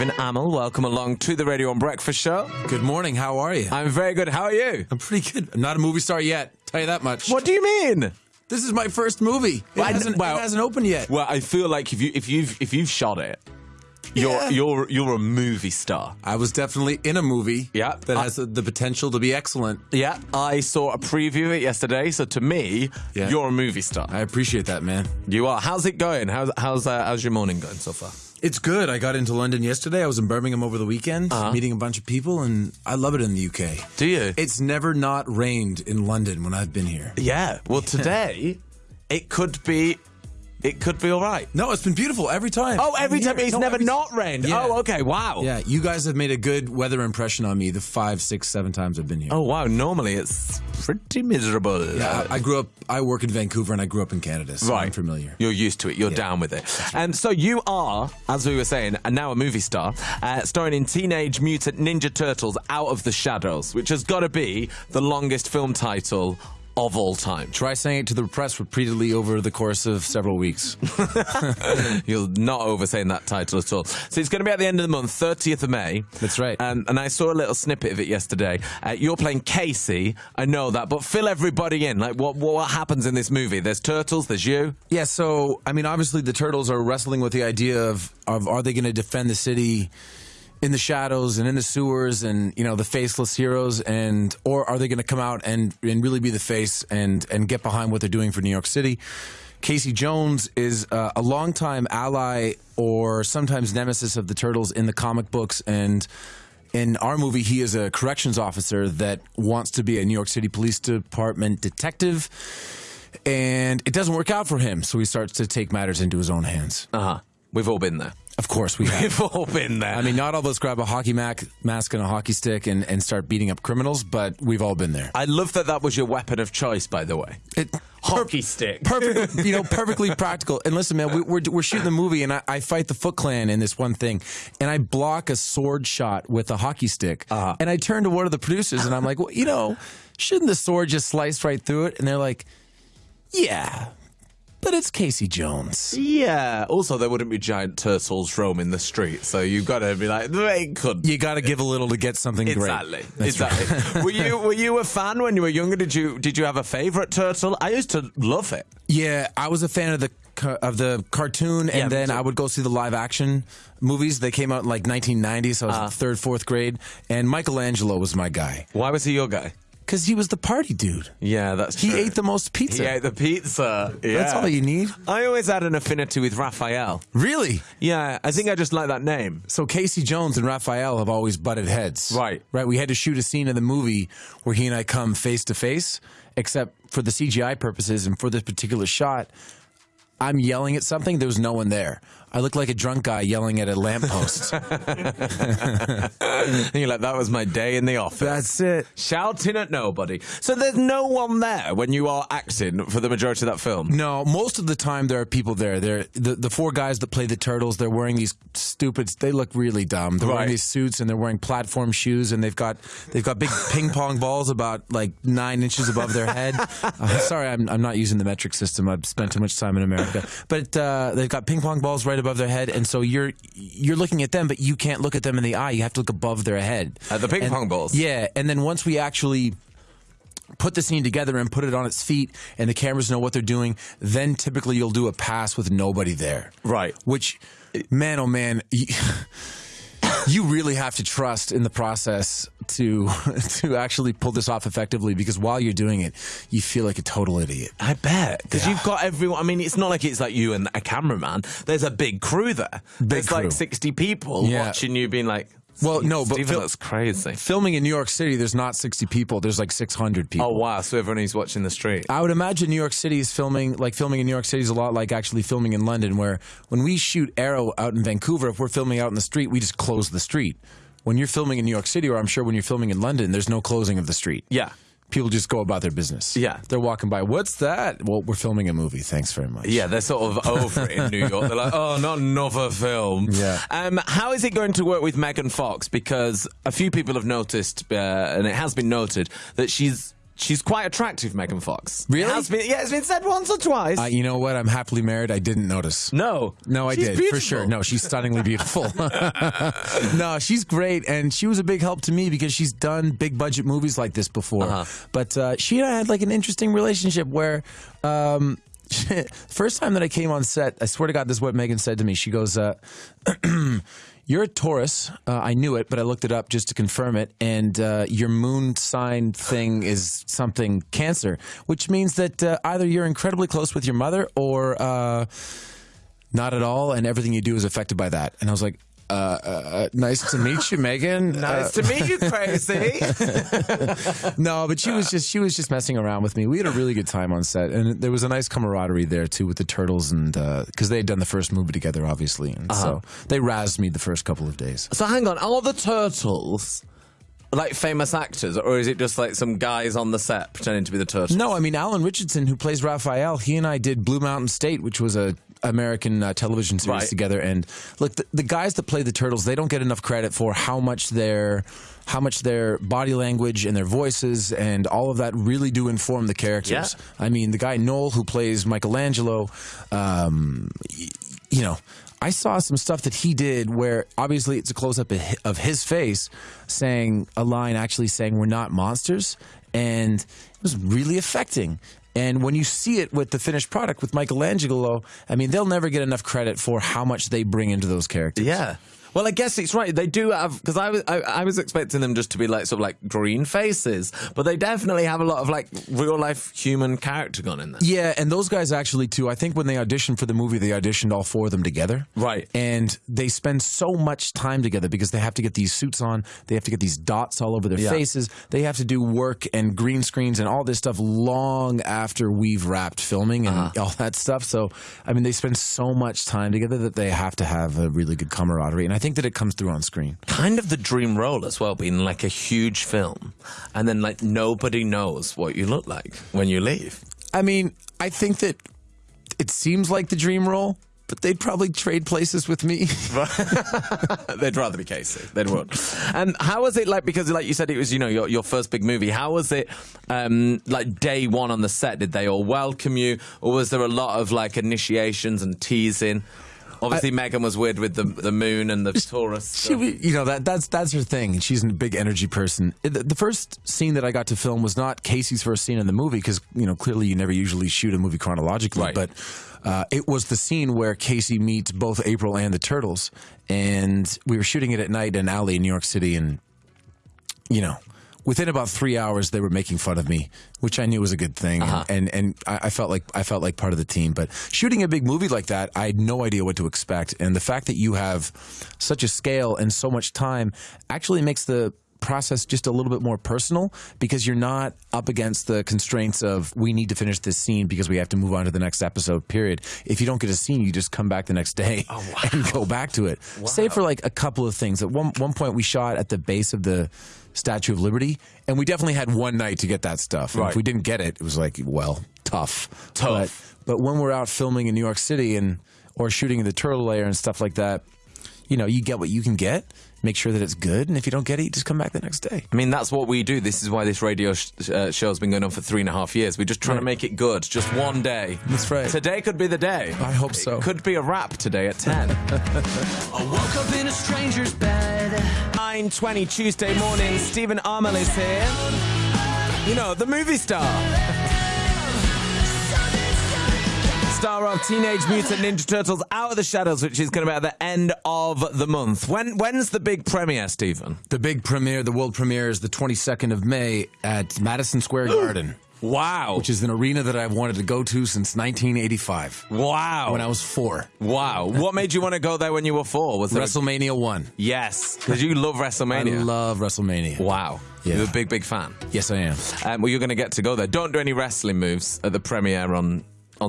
Amell, welcome along to the Radio 1 Breakfast Show. Good morning. How are you? I'm very good. How are you? I'm pretty good. I'm not a movie star yet. Tell you that much. What do you mean? This is my first movie. It hasn't opened yet. Well, I feel like if you've shot it, you're a movie star. I was definitely in a movie. Yeah, that has the potential to be excellent. Yeah, I saw a preview of it yesterday. So to me, you're a movie star. I appreciate that, man. You are. How's it going? How's your morning going so far? It's good. I got into London yesterday. I was in Birmingham over the weekend, meeting a bunch of people, and I love it in the UK. Do you? It's never not rained in London when I've been here. Yeah. Well, today it could be all right. No, it's been beautiful every time. Oh, every time. It's never not rained. Yeah. Oh, okay. Wow. Yeah, you guys have made a good weather impression on me the 5, 6, 7 times I've been here. Oh, wow. Normally it's pretty miserable. Yeah, I work in Vancouver and I grew up in Canada, so I'm familiar. You're used to it. You're down with it. And so you are, as we were saying, now a movie star, starring in Teenage Mutant Ninja Turtles Out of the Shadows, which has got to be the longest film title of all time. Try saying it to the press repeatedly over the course of several weeks. You'll not oversaying that title at all. So it's going to be at the end of the month, 30th of May. That's right. And I saw a little snippet of it yesterday. You're playing Casey. I know that, but fill everybody in. Like, what happens in this movie? There's turtles. There's you. Yeah. So I mean, obviously, the turtles are wrestling with the idea of are they going to defend the city in the shadows and in the sewers and, you know, the faceless heroes, or are they going to come out and really be the face and get behind what they're doing for New York City? Casey Jones is a longtime ally or sometimes nemesis of the Turtles in the comic books, and in our movie, he is a corrections officer that wants to be a New York City Police Department detective, and it doesn't work out for him, so he starts to take matters into his own hands. We've all been there. Of course we have. We've all been there. I mean, not all of us grab a hockey mask and a hockey stick and start beating up criminals, but we've all been there. I love that was your weapon of choice, by the way. Hockey stick. Perfect, perfectly practical. And listen, man, we're shooting the movie, and I fight the Foot Clan in this one thing, and I block a sword shot with a hockey stick. And I turn to one of the producers, and I'm like, well, shouldn't the sword just slice right through it? And they're like, yeah, but it's Casey Jones. Yeah. Also, there wouldn't be giant turtles roaming the street, so you've got to be like, they could. You got to give a little to get something great. Exactly. Right. Were you a fan when you were younger? Did you have a favorite turtle? I used to love it. Yeah, I was a fan of the cartoon, and then I would go see the live action movies. They came out in like 1990, so I was in 3rd, 4th grade, and Michelangelo was my guy. Why was he your guy? Because he was the party dude. Yeah, that's true. He ate the most pizza. He ate the pizza. Yeah. That's all you need. I always had an affinity with Raphael. Really? Yeah, I think I just like that name. So Casey Jones and Raphael have always butted heads. Right. Right. We had to shoot a scene in the movie where he and I come face to face, except for the CGI purposes and for this particular shot, I'm yelling at something. There was no one there. I look like a drunk guy yelling at a lamppost. You're like, that was my day in the office. That's it. Shouting at nobody. So there's no one there when you are acting for the majority of that film? No, most of the time there are people there. The 4 guys that play the Turtles, they're wearing these they look really dumb. They're wearing these suits and they're wearing platform shoes, and they've got big ping pong balls about like 9 inches above their head. Sorry, I'm not using the metric system. I've spent too much time in America. But they've got ping pong balls right above their head, and so you're looking at them, but you can't look at them in the eye. You have to look above their head. The ping pong balls. Yeah, and then once we actually put the scene together and put it on its feet, and the cameras know what they're doing, then typically you'll do a pass with nobody there. Right. Which, man, oh man, you really have to trust in the process to actually pull this off effectively, because while you're doing it, you feel like a total idiot. I bet. Because you've got everyone. I mean, it's not like it's like you and a cameraman. There's a big crew there. There's like 60 people watching you being like, well, no, but that's crazy. Filming in New York City, there's not 60 people. There's like 600 people. Oh, wow. So everyone is watching the street. I would imagine New York City is filming in New York City is a lot like actually filming in London, where when we shoot Arrow out in Vancouver, if we're filming out in the street, we just close the street. When you're filming in New York City, or I'm sure when you're filming in London, there's no closing of the street. Yeah. People just go about their business. Yeah. They're walking by. What's that? Well, we're filming a movie. Thanks very much. Yeah, they're sort of over it in New York. They're like, oh, not another film. Yeah. How is it going to work with Megan Fox? Because a few people have noticed, and it has been noted, that she's she's quite attractive, Megan Fox. Really? It's been said once or twice. You know what? I'm happily married. I didn't notice. No, I she's did beautiful. for sure. No, she's stunningly beautiful. No, she's great, and she was a big help to me because she's done big budget movies like this before. But she and I had like an interesting relationship where. First time that I came on set, I swear to God, this is what Megan said to me. She goes, "You're a Taurus." I knew it, but I looked it up just to confirm it. And your moon sign thing is something Cancer, which means that either you're incredibly close with your mother or not at all, and everything you do is affected by that. And I was like, nice to meet you, Megan. Nice to meet you, crazy. No, but she was just messing around with me. We had a really good time on set, and there was a nice camaraderie there too with the Turtles, and because they had done the first movie together, obviously, and so they razzed me the first couple of days. So hang on, are the Turtles like famous actors, or is it just like some guys on the set pretending to be the Turtles? No, I mean Alan Richardson, who plays Raphael, he and I did Blue Mountain State, which was a American television series together. And look, the guys that play the Turtles, they don't get enough credit for how much their body language and their voices and all of that really do inform the characters. I mean, the guy Noel, who plays Michelangelo, you know, I saw some stuff that he did where obviously it's a close-up of his face saying a line, actually saying we're not monsters, and it was really affecting. And when you see it with the finished product with Michelangelo, I mean, they'll never get enough credit for how much they bring into those characters. Yeah. Well, I guess it's right. They do have, because I was expecting them just to be like sort of like green faces, but they definitely have a lot of like real life human character gone in there. Yeah, and those guys actually too. I think when they auditioned for the movie, they auditioned all four of them together. Right. And they spend so much time together because they have to get these suits on, they have to get these dots all over their faces, they have to do work and green screens and all this stuff long after we've wrapped filming and all that stuff. So, I mean, they spend so much time together that they have to have a really good camaraderie. And I think that it comes through on screen. Kind of the dream role as well, being like a huge film, and then like nobody knows what you look like when you leave. I mean, I think that it seems like the dream role, but they'd probably trade places with me. They'd rather be Casey. They would. And how was it like, because like you said, it was, you know, your first big movie. How was it like day one on the set? Did they all welcome you, or was there a lot of like initiations and teasing? Obviously, Megan was weird with the moon and the Taurus. You know, that's her thing. She's a big energy person. The first scene that I got to film was not Casey's first scene in the movie because, you know, clearly you never usually shoot a movie chronologically. Right. But it was the scene where Casey meets both April and the Turtles. And we were shooting it at night in an alley in New York City. And, you know, within about 3 hours, they were making fun of me, which I knew was a good thing, and I felt like part of the team. But shooting a big movie like that, I had no idea what to expect, and the fact that you have such a scale and so much time actually makes the process just a little bit more personal because you're not up against the constraints of we need to finish this scene because we have to move on to the next episode, period. If you don't get a scene, you just come back the next day and go back to it. Wow. Save for like a couple of things. At one point we shot at the base of the Statue of Liberty, and we definitely had one night to get that stuff. And if we didn't get it, it was like, well, tough. But when we're out filming in New York City or shooting in the Turtle Lair and stuff like that, you know, you get what you can get. Make sure that it's good, and if you don't get it, you just come back the next day. I mean, that's what we do. This is why this radio show's been going on for 3.5 years. We're just trying to make it good, just one day. That's right. Today could be the day. I hope so. It could be a wrap today at 10. I woke up in a stranger's bed. 9:20 Tuesday morning. Stephen Amell is here. You know, the movie star. Star of Teenage Mutant Ninja Turtles Out of the Shadows, which is going to be at the end of the month. When's the big premiere, Stephen? The big premiere, the world premiere, is the 22nd of May at Madison Square Garden. Wow. Which is an arena that I've wanted to go to since 1985. Wow. When I was 4. Wow. What made you want to go there when you were 4? Was there WrestleMania 1. Yes, because you love WrestleMania. I love WrestleMania. Wow. Yeah. You're a big fan. Yes, I am. Well, you're going to get to go there. Don't do any wrestling moves at the premiere on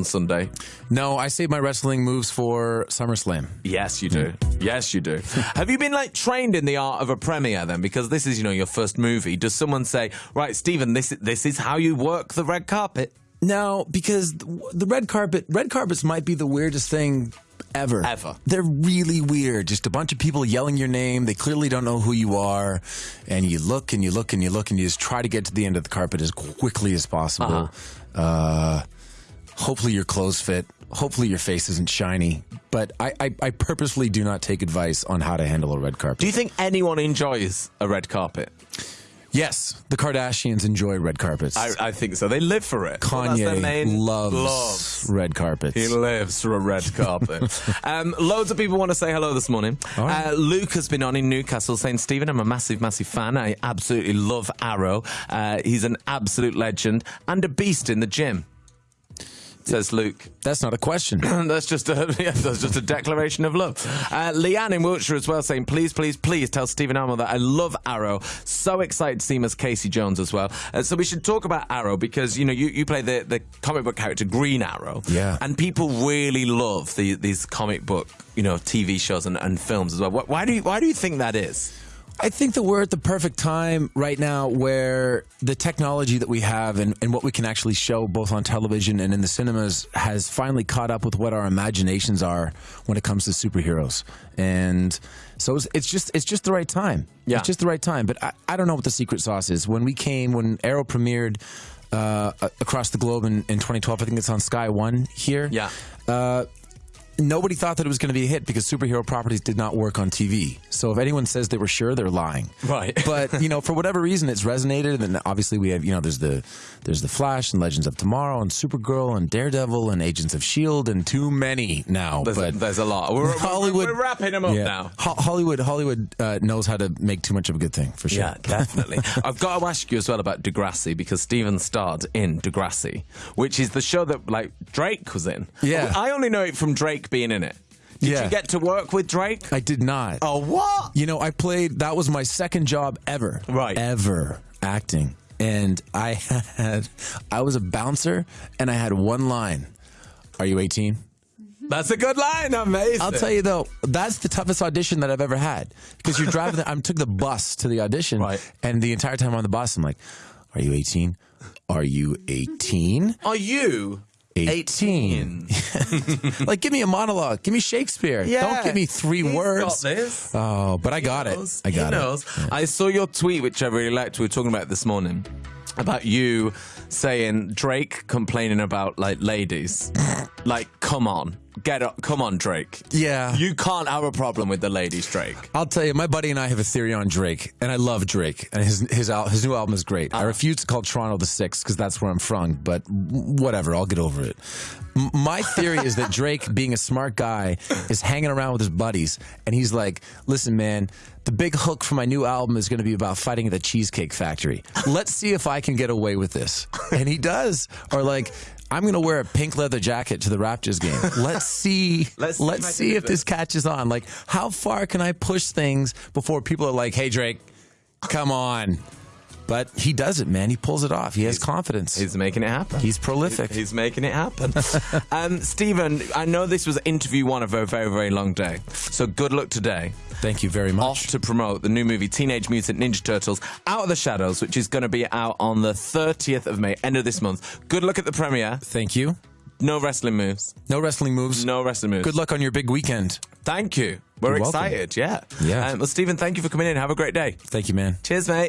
Sunday. No, I save my wrestling moves for SummerSlam. Yes, you do. Yes, you do. Have you been like trained in the art of a premiere then? Because this is, you know, your first movie. Does someone say, right, Stephen, this is how you work the red carpet? No, because the red carpets might be the weirdest thing ever. Ever. They're really weird. Just a bunch of people yelling your name. They clearly don't know who you are. And you look and you look and you look and you just try to get to the end of the carpet as quickly as possible. Hopefully your clothes fit. Hopefully your face isn't shiny. But I purposely do not take advice on how to handle a red carpet. Do you think anyone enjoys a red carpet? Yes, the Kardashians enjoy red carpets. I think so. They live for it. Well, that's their Kanye main loves red carpets. He lives for a red carpet. Loads of people want to say hello this morning. Right. Luke has been on in Newcastle saying, Stephen, I'm a massive, massive fan. I absolutely love Arrow. He's an absolute legend and a beast in the gym. Says Luke. That's not a question. that's just a declaration of love. Leanne in Wiltshire as well saying, please, please, please tell Stephen Amell that I love Arrow. So excited to see him as Casey Jones as well. So we should talk about Arrow because, you play the comic book character Green Arrow. Yeah. And people really love these comic book, TV shows and films as well. Why do you think that is? I think that we're at the perfect time right now where the technology that we have and what we can actually show both on television and in the cinemas has finally caught up with what our imaginations are when it comes to superheroes. And so it's just the right time. Yeah. It's just the right time. But I don't know what the secret sauce is. When Arrow premiered across the globe in 2012, I think it's on Sky One here. Yeah. Nobody thought that it was going to be a hit because superhero properties did not work on TV. So if anyone says they were sure, they're lying. Right. But, for whatever reason, it's resonated. And obviously we have, there's the Flash and Legends of Tomorrow and Supergirl and Daredevil and Agents of S.H.I.E.L.D. and too many now. There's a lot. We're wrapping them up now. Hollywood knows how to make too much of a good thing, for sure. Yeah, definitely. I've got to ask you as well about Degrassi because Stephen starred in Degrassi, which is the show that Drake was in. Yeah. I only know it from Drake being in it. Did you get to work with Drake? I did not. Oh, what? That was my second job ever. Right. Ever acting. And I was a bouncer and I had one line. Are you 18? That's a good line. Amazing. I'll tell you though, that's the toughest audition that I've ever had. Because you're driving, I took the bus to the audition. Right. And the entire time on the bus, I'm like, are you 18? Are you 18? Are you 18? Like, give me a monologue. Give me Shakespeare. Yeah. Don't give me three words. Got this. Oh, but I got it. I got it. Yeah. I saw your tweet, which I really liked. We were talking about it this morning. About you saying Drake complaining about ladies. Come on. Get up. Come on, Drake. Yeah. You can't have a problem with the ladies, Drake. I'll tell you, my buddy and I have a theory on Drake, and I love Drake, and his new album is great. I refuse to call Toronto the Six because that's where I'm from, but whatever, I'll get over it. My theory is that Drake, being a smart guy, is hanging around with his buddies, and he's like, listen, man, the big hook for my new album is going to be about fighting at the Cheesecake Factory. Let's see if I can get away with this. And he does. Or I'm going to wear a pink leather jacket to the Raptors game. Let's see if this catches on. How far can I push things before people are like, hey, Drake, come on. But he does it, man. He pulls it off. He has confidence. He's making it happen. He's prolific. He's making it happen. Stephen, I know this was interview one of a very, very long day. So good luck today. Thank you very much. Off to promote the new movie Teenage Mutant Ninja Turtles Out of the Shadows, which is going to be out on the 30th of May, end of this month. Good luck at the premiere. Thank you. No wrestling moves. No wrestling moves. No wrestling moves. Good luck on your big weekend. Thank you. We're You're excited. welcome. Yeah. Well, Stephen, thank you for coming in. Have a great day. Thank you, man. Cheers, mate.